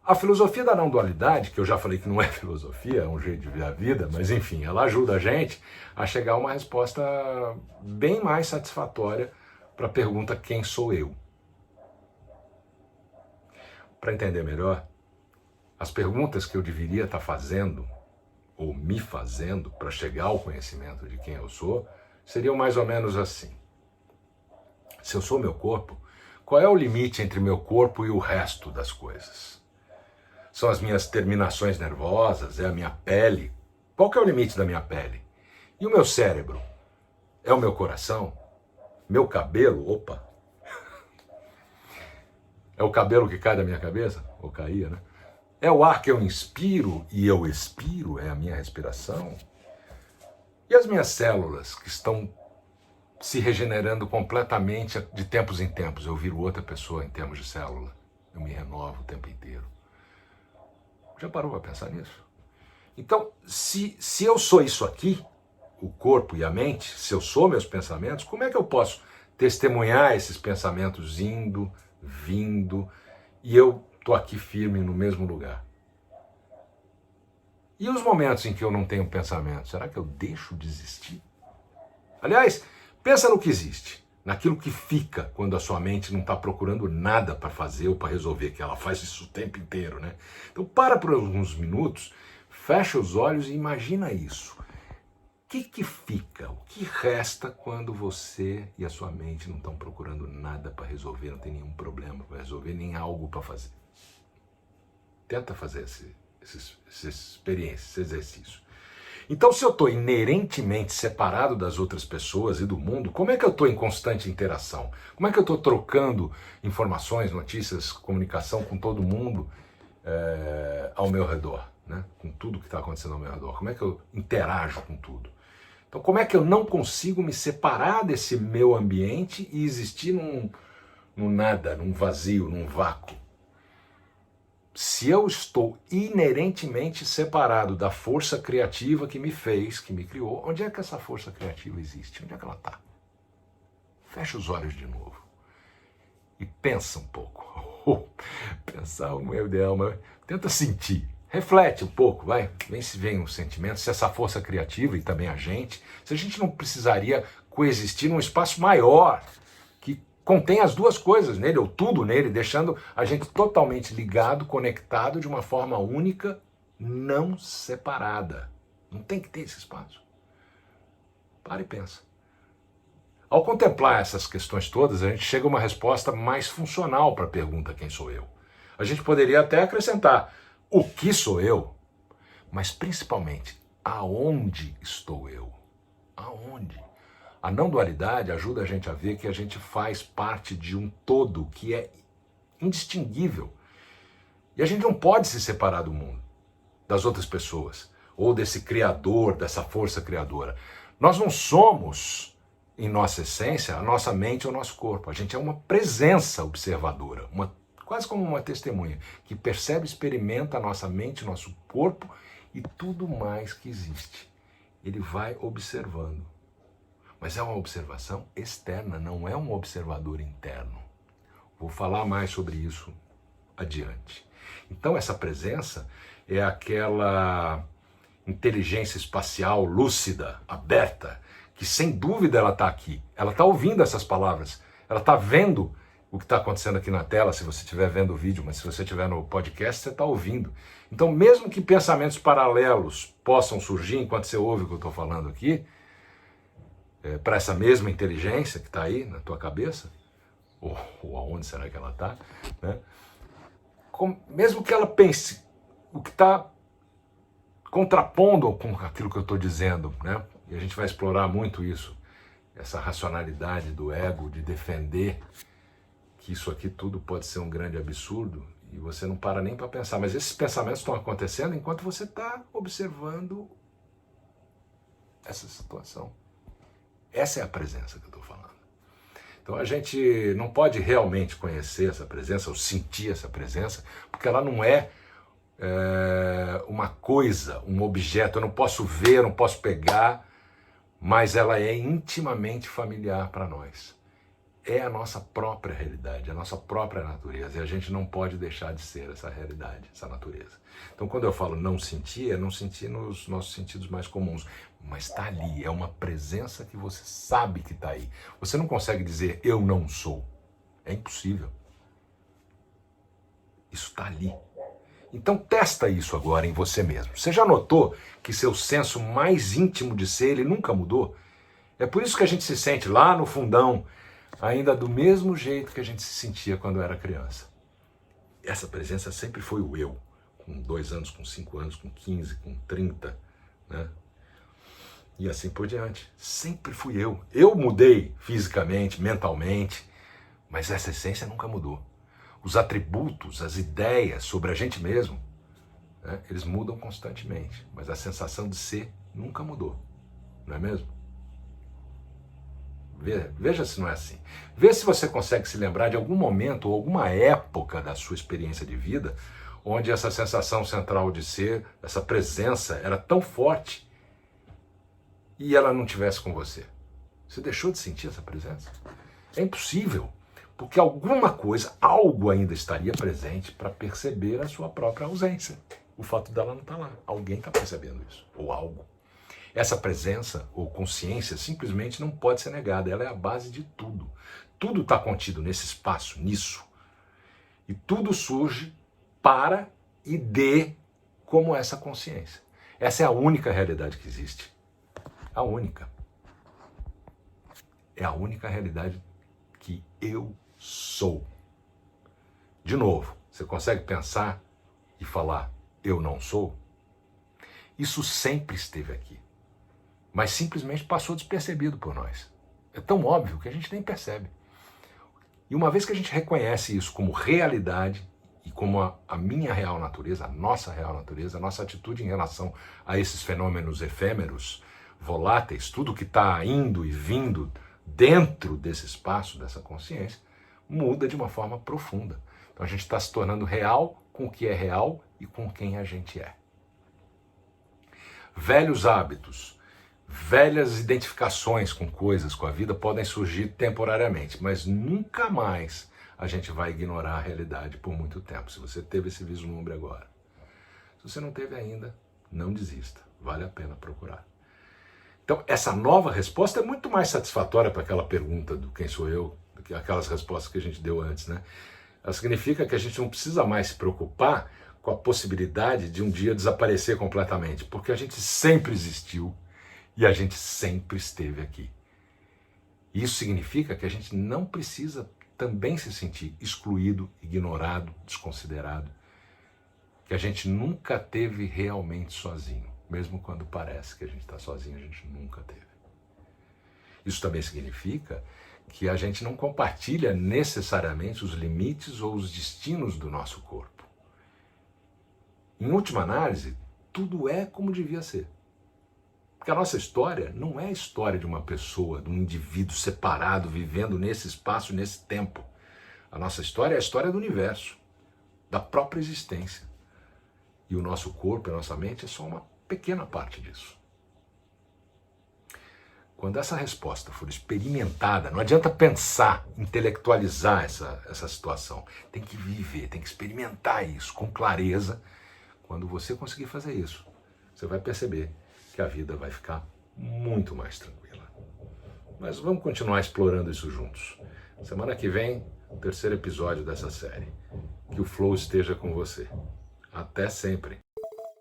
A filosofia da não dualidade, que eu já falei que não é filosofia, é um jeito de ver a vida, mas enfim, ela ajuda a gente a chegar a uma resposta bem mais satisfatória para a pergunta quem sou eu? Para entender melhor, as perguntas que eu deveria estar fazendo ou me fazendo para chegar ao conhecimento de quem eu sou seriam mais ou menos assim. Se eu sou meu corpo, qual é o limite entre meu corpo e o resto das coisas? São as minhas terminações nervosas? É a minha pele? Qual que é o limite da minha pele? E o meu cérebro? É o meu coração? Meu cabelo? Opa! É o cabelo que cai da minha cabeça? Ou caía, né? É o ar que eu inspiro e eu expiro? É a minha respiração? E as minhas células que estão se regenerando completamente de tempos em tempos? Eu viro outra pessoa em termos de célula. Eu me renovo o tempo inteiro. Já parou para pensar nisso? Então, se eu sou isso aqui, o corpo e a mente, se eu sou meus pensamentos, como é que eu posso testemunhar esses pensamentos indo, vindo, e eu estou aqui firme no mesmo lugar? E os momentos em que eu não tenho pensamento, será que eu deixo de existir? Aliás, pensa no que existe, naquilo que fica quando a sua mente não está procurando nada para fazer ou para resolver, que ela faz isso o tempo inteiro, né? Então para por alguns minutos, fecha os olhos e imagina isso. O que fica, o que resta quando você e a sua mente não estão procurando nada para resolver, não tem nenhum problema para resolver, nem algo para fazer? Tenta fazer essa experiência, esse exercício. Então, se eu estou inerentemente separado das outras pessoas e do mundo, como é que eu estou em constante interação? Como é que eu estou trocando informações, notícias, comunicação com todo mundo ao meu redor, né? Com tudo que está acontecendo ao meu redor? Como é que eu interajo com tudo? Então, como é que eu não consigo me separar desse meu ambiente e existir num nada, num vazio, num vácuo? Se eu estou inerentemente separado da força criativa que me fez, que me criou, onde é que essa força criativa existe? Onde é que ela está? Fecha os olhos de novo e pensa um pouco. Pensar não é o ideal, mas tenta sentir. Reflete um pouco, vai. Vem se vem um sentimento, se essa força criativa e também a gente não precisaria coexistir num espaço maior, que contém as duas coisas nele, ou tudo nele, deixando a gente totalmente ligado, conectado de uma forma única, não separada. Não tem que ter esse espaço. Para e pensa. Ao contemplar essas questões todas, a gente chega a uma resposta mais funcional para a pergunta quem sou eu. A gente poderia até acrescentar o que sou eu, mas principalmente aonde estou eu? Aonde? A não dualidade ajuda a gente a ver que a gente faz parte de um todo que é indistinguível. E a gente não pode se separar do mundo, das outras pessoas, ou desse criador, dessa força criadora. Nós não somos, em nossa essência, a nossa mente ou o nosso corpo. A gente é uma presença observadora, quase como uma testemunha, que percebe, experimenta a nossa mente, nosso corpo e tudo mais que existe. Ele vai observando. Mas é uma observação externa, não é um observador interno. Vou falar mais sobre isso adiante. Então essa presença é aquela inteligência espacial lúcida, aberta, que sem dúvida ela está aqui. Ela está ouvindo essas palavras, ela está vendo o que está acontecendo aqui na tela, se você estiver vendo o vídeo, mas se você estiver no podcast, você está ouvindo. Então mesmo que pensamentos paralelos possam surgir enquanto você ouve o que eu estou falando aqui, para essa mesma inteligência que está aí na tua cabeça, ou aonde será que ela está, né? Mesmo que ela pense o que está contrapondo com aquilo que eu estou dizendo, né? E a gente vai explorar muito isso, essa racionalidade do ego de defender que isso aqui tudo pode ser um grande absurdo e você não para nem para pensar, mas esses pensamentos estão acontecendo enquanto você está observando essa situação. Essa é a presença que eu estou falando. Então a gente não pode realmente conhecer essa presença ou sentir essa presença, porque ela não é uma coisa, um objeto. Eu não posso ver, eu não posso pegar, mas ela é intimamente familiar para nós. é a nossa própria realidade, a nossa própria natureza, e a gente não pode deixar de ser essa realidade, essa natureza. Então, quando eu falo não sentir, é não sentir nos nossos sentidos mais comuns, mas está ali, é uma presença que você sabe que está aí. Você não consegue dizer eu não sou, é impossível. Isso está ali. Então testa isso agora em você mesmo. Você já notou que seu senso mais íntimo de ser, ele nunca mudou? É por isso que a gente se sente lá no fundão, ainda do mesmo jeito que a gente se sentia quando era criança. Essa presença sempre foi o eu, com 2 anos, com 5 anos, com 15, com 30, né? E assim por diante. Sempre fui eu. Eu mudei fisicamente, mentalmente, mas essa essência nunca mudou. Os atributos, as ideias sobre a gente mesmo, né, eles mudam constantemente, mas a sensação de ser nunca mudou, não é mesmo? Veja se não é assim. Veja se você consegue se lembrar de algum momento ou alguma época da sua experiência de vida onde essa sensação central de ser, essa presença era tão forte e ela não estivesse com você. Você deixou de sentir essa presença? É impossível. Porque alguma coisa, algo ainda estaria presente para perceber a sua própria ausência. O fato dela não estar lá. Alguém está percebendo isso, ou algo. Essa presença ou consciência simplesmente não pode ser negada. Ela é a base de tudo. Tudo está contido nesse espaço, nisso. E tudo surge para e de como essa consciência. Essa é a única realidade que existe. A única. É a única realidade que eu sou. De novo, você consegue pensar e falar eu não sou? Isso sempre esteve aqui, mas simplesmente passou despercebido por nós. É tão óbvio que a gente nem percebe. E uma vez que a gente reconhece isso como realidade e como a minha real natureza, a nossa real natureza, a nossa atitude em relação a esses fenômenos efêmeros, voláteis, tudo que está indo e vindo dentro desse espaço, dessa consciência, muda de uma forma profunda. Então a gente está se tornando real com o que é real e com quem a gente é. Velhos hábitos, velhas identificações com coisas, com a vida, podem surgir temporariamente, mas nunca mais a gente vai ignorar a realidade por muito tempo. Se você teve esse vislumbre agora. Se você não teve ainda, não desista. Vale a pena procurar. Então, essa nova resposta é muito mais satisfatória para aquela pergunta do quem sou eu, do que aquelas respostas que a gente deu antes, né? Ela significa que a gente não precisa mais se preocupar com a possibilidade de um dia desaparecer completamente, porque a gente sempre existiu e a gente sempre esteve aqui. Isso significa que a gente não precisa também se sentir excluído, ignorado, desconsiderado, que a gente nunca teve realmente sozinho. Mesmo quando parece que a gente está sozinho, a gente nunca teve. Isso também significa que a gente não compartilha necessariamente os limites ou os destinos do nosso corpo. Em última análise, tudo é como devia ser. Porque a nossa história não é a história de uma pessoa, de um indivíduo separado, vivendo nesse espaço, nesse tempo. A nossa história é a história do universo, da própria existência. E o nosso corpo, a nossa mente é só uma pequena parte disso. Quando essa resposta for experimentada, não adianta pensar, intelectualizar essa situação. Tem que viver, tem que experimentar isso com clareza. Quando você conseguir fazer isso, você vai perceber que a vida vai ficar muito mais tranquila. Mas vamos continuar explorando isso juntos. Semana que vem, o 3º episódio dessa série. Que o flow esteja com você. Até sempre.